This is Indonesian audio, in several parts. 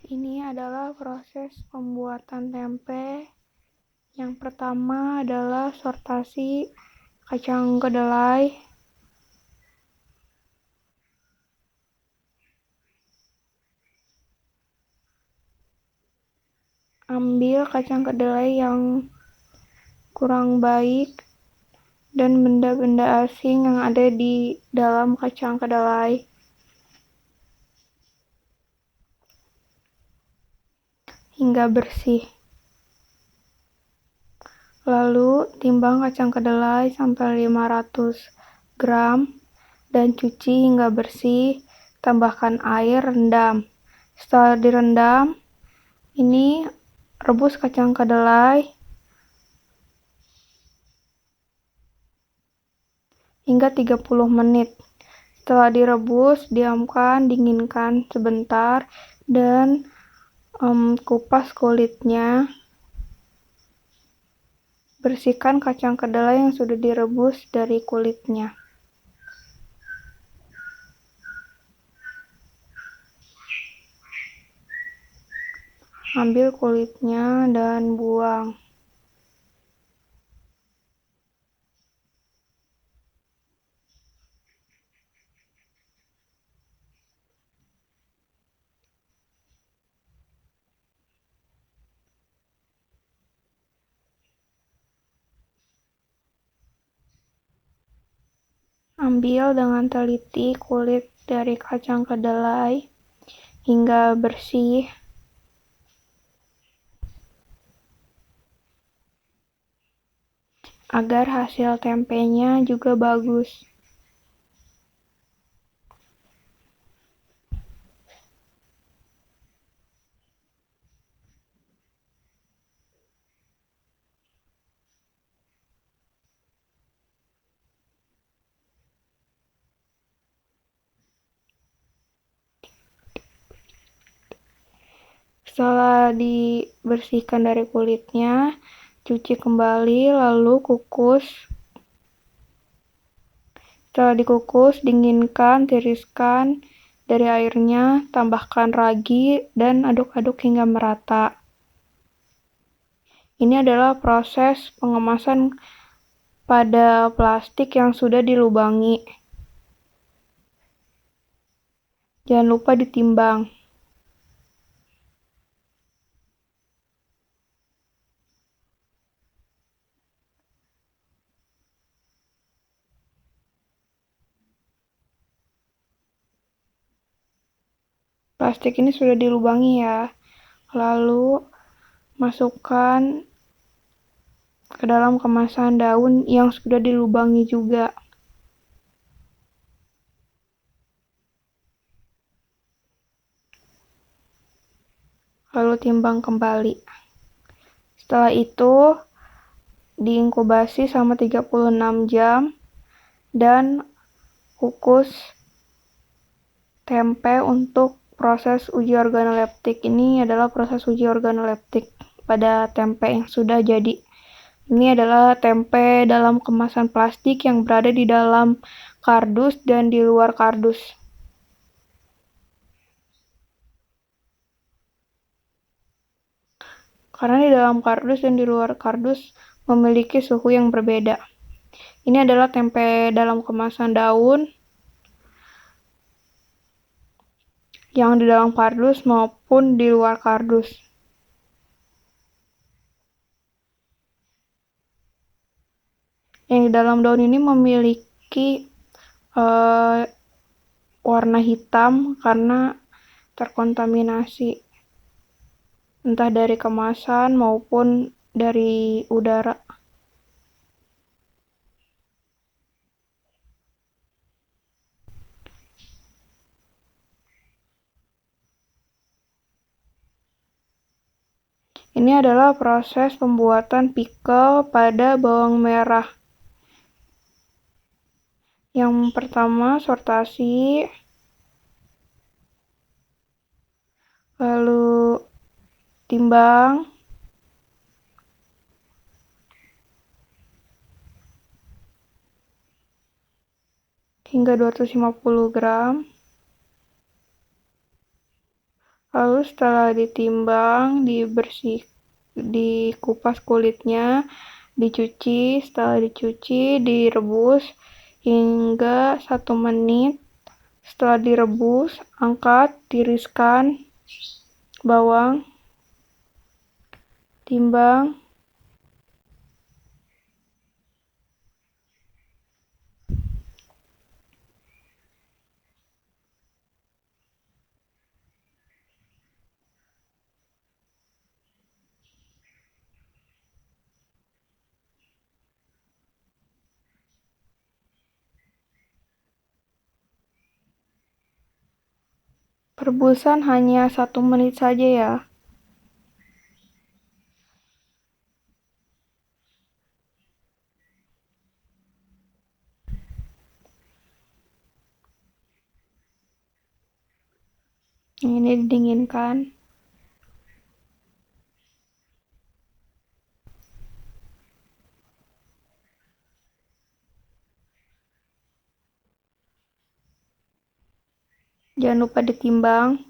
Ini adalah proses pembuatan tempe. Yang pertama adalah sortasi kacang kedelai. Ambil kacang kedelai yang kurang baik dan benda-benda asing yang ada di dalam kacang kedelai. Hingga bersih. Lalu timbang kacang kedelai sampai 500 gram dan cuci hingga bersih. Tambahkan air, rendam. Setelah direndam, ini rebus kacang kedelai hingga 30 menit. Setelah direbus, diamkan, dinginkan sebentar dan kupas kulitnya. Bersihkan kacang kedelai yang sudah direbus dari kulitnya. Ambil kulitnya dan buang. Ambil dengan teliti kulit dari kacang kedelai hingga bersih. Agar hasil tempenya juga bagus. Setelah dibersihkan dari kulitnya, cuci kembali lalu kukus. Setelah dikukus, dinginkan, tiriskan dari airnya, tambahkan ragi dan aduk-aduk hingga merata. Ini adalah proses pengemasan pada plastik yang sudah dilubangi. Jangan lupa ditimbang. Plastik ini sudah dilubangi ya. Lalu masukkan ke dalam kemasan daun yang sudah dilubangi juga. Lalu timbang kembali. Setelah itu diinkubasi selama 36 jam dan kukus tempe untuk proses uji organoleptik. Ini adalah proses uji organoleptik pada tempe yang sudah jadi. Ini adalah tempe dalam kemasan plastik yang berada di dalam kardus dan di luar kardus. Karena di dalam kardus dan di luar kardus memiliki suhu yang berbeda. Ini adalah tempe dalam kemasan daun yang di dalam kardus maupun di luar kardus. Yang di dalam daun ini memiliki warna hitam karena terkontaminasi entah dari kemasan maupun dari udara. Ini adalah proses pembuatan pickle pada bawang merah. Yang pertama sortasi, lalu timbang, hingga 250 gram. Lalu setelah ditimbang, dikupas kulitnya, dicuci. Setelah dicuci, direbus hingga 1 menit. Setelah direbus, angkat, tiriskan bawang, timbang, perebusan hanya 1 menit saja ya. Ini didinginkan. Jangan lupa ditimbang.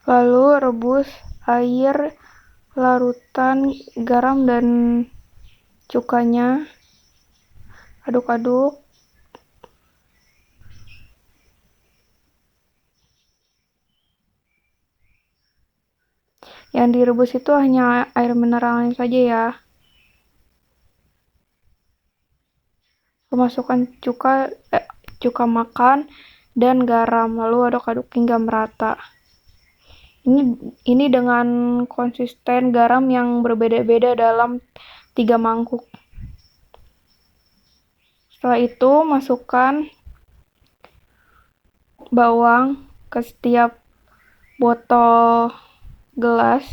Lalu rebus air larutan garam dan cukanya. Aduk-aduk. Yang direbus itu hanya air mineralnya saja ya. Masukkan cuka makan dan garam, lalu aduk-aduk hingga merata. Ini dengan konsisten garam yang berbeda-beda dalam 3 mangkuk. Setelah itu, masukkan bawang ke setiap botol gelas.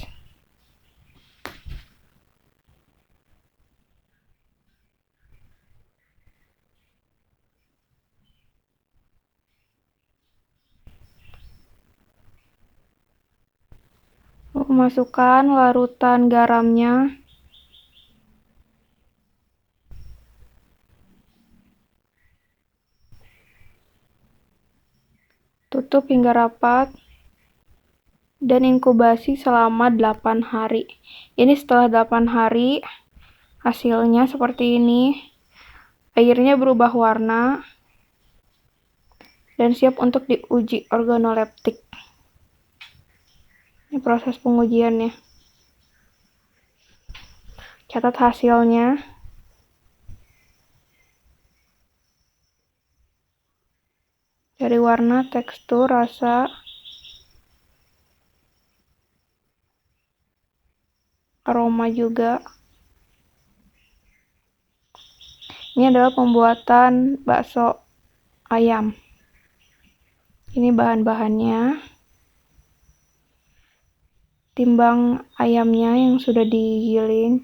Masukkan larutan garamnya. Tutup hingga rapat dan inkubasi selama 8 hari. Ini setelah 8 hari, hasilnya seperti ini. Airnya berubah warna dan siap untuk diuji organoleptik. Ini proses pengujiannya. Catat hasilnya. Dari warna, tekstur, rasa, aroma juga. Ini adalah pembuatan bakso ayam. Ini bahan-bahannya. Timbang ayamnya yang sudah digiling.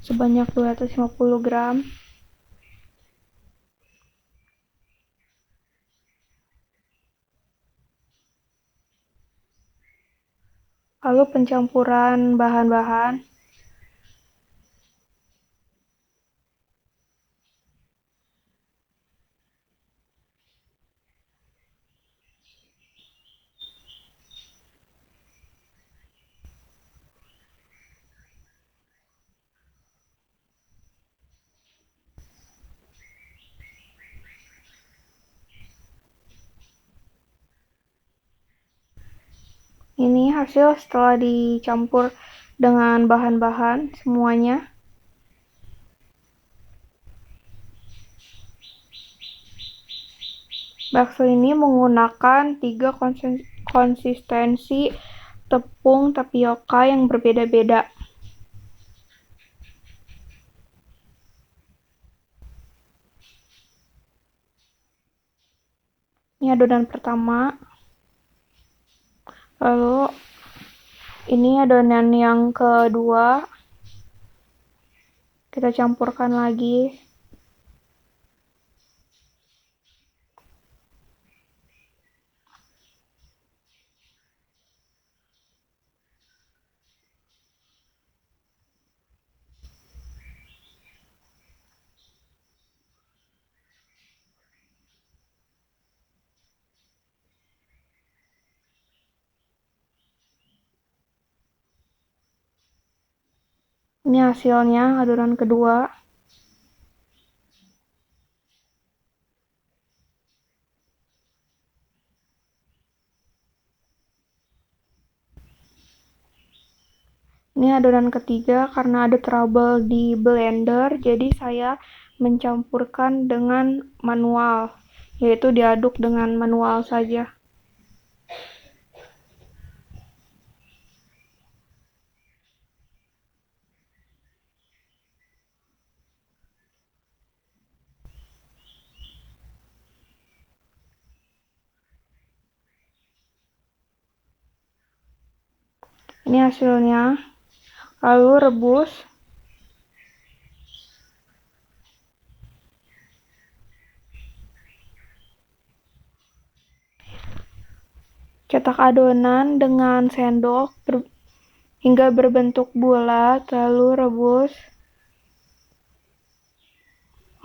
Sebanyak 250 gram. Lalu pencampuran bahan-bahan. Ini hasil setelah dicampur dengan bahan-bahan semuanya. Bakso ini menggunakan 3 konsistensi tepung tapioka yang berbeda-beda. Ini adonan pertama. Lalu ini adonan yang kedua. Kita campurkan lagi. Ini hasilnya adonan kedua. Ini adonan ketiga. Karena ada trouble di blender, jadi saya mencampurkan dengan manual, yaitu diaduk dengan manual saja. Ini hasilnya. Lalu rebus. Cetak adonan dengan sendok hingga berbentuk bulat, lalu rebus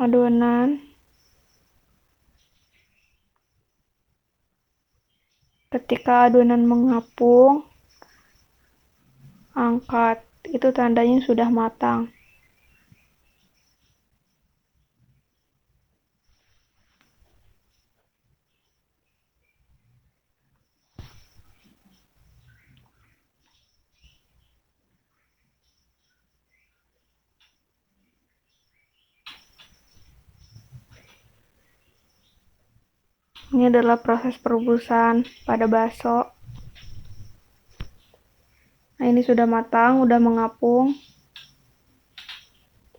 adonan. Ketika adonan mengapung, angkat. Itu tandanya sudah matang. Ini adalah proses perebusan pada bakso. Nah, ini sudah matang, udah mengapung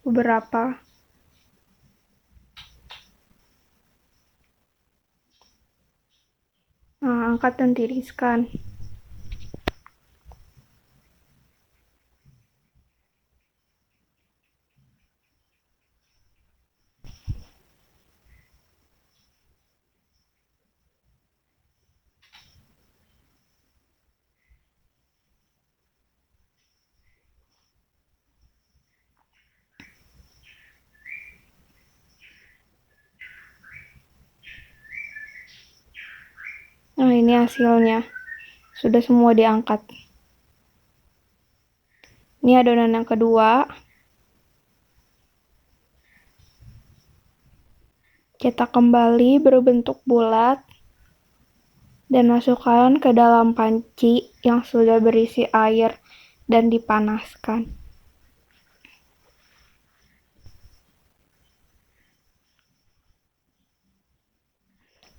beberapa. Nah, angkat dan tiriskan. Nah, ini hasilnya. Sudah semua diangkat. Ini adonan yang kedua. Cetak kembali berbentuk bulat dan masukkan ke dalam panci yang sudah berisi air dan dipanaskan.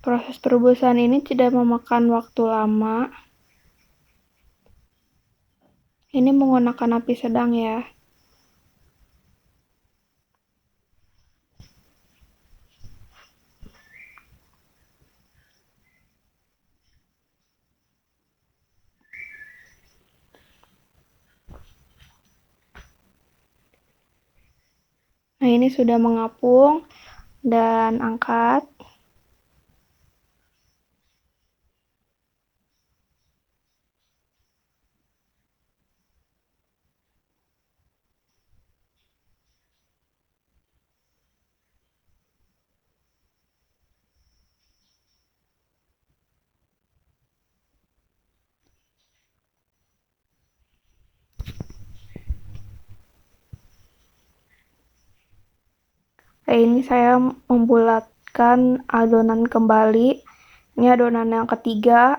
Proses perebusan ini tidak memakan waktu lama. Ini menggunakan api sedang ya. Nah, ini sudah mengapung dan angkat. Ini saya membulatkan adonan kembali. Ini adonan yang ketiga.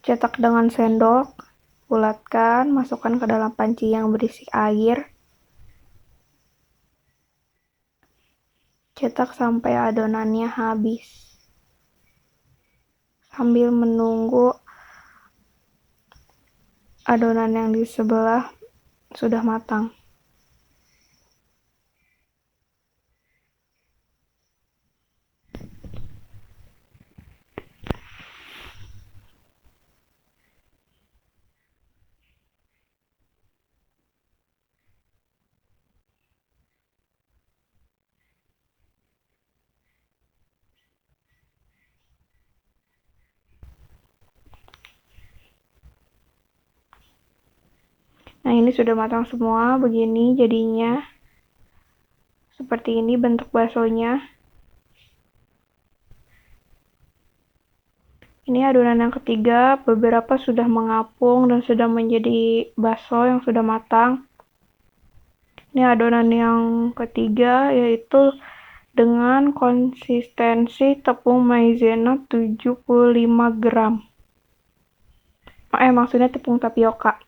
Cetak dengan sendok, bulatkan, masukkan ke dalam panci yang berisi air. Cetak sampai adonannya habis. Sambil menunggu adonan yang di sebelah sudah matang. Nah, ini sudah matang semua, begini jadinya. Seperti ini bentuk baksonya. Ini adonan yang ketiga, beberapa sudah mengapung dan sudah menjadi bakso yang sudah matang. Ini adonan yang ketiga, yaitu dengan konsistensi tepung maizena 75 gram. Maksudnya tepung tapioka.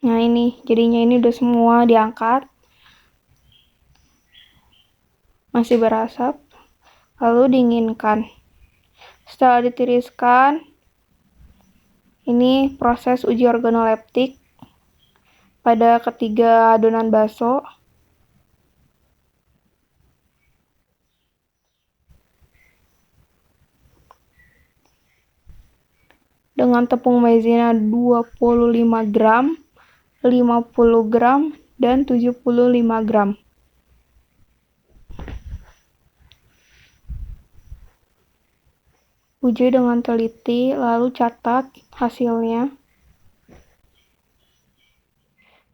Nah, ini jadinya ini udah semua diangkat. Masih berasap. Lalu dinginkan. Setelah ditiriskan, ini proses uji organoleptik pada ketiga adonan bakso. Dengan tepung maizena 25 gram, 50 gram, dan 75 gram. Uji dengan teliti, lalu catat hasilnya.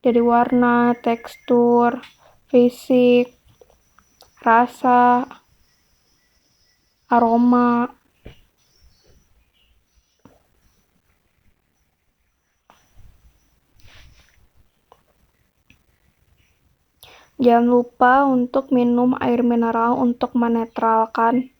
Dari warna, tekstur, fisik, rasa, aroma. Jangan lupa untuk minum air mineral untuk menetralkan.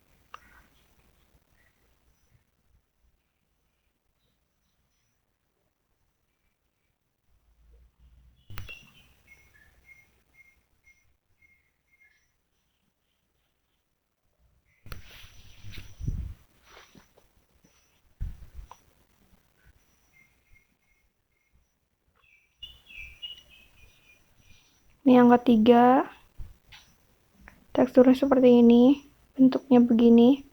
Ini yang ketiga, teksturnya seperti ini, bentuknya begini.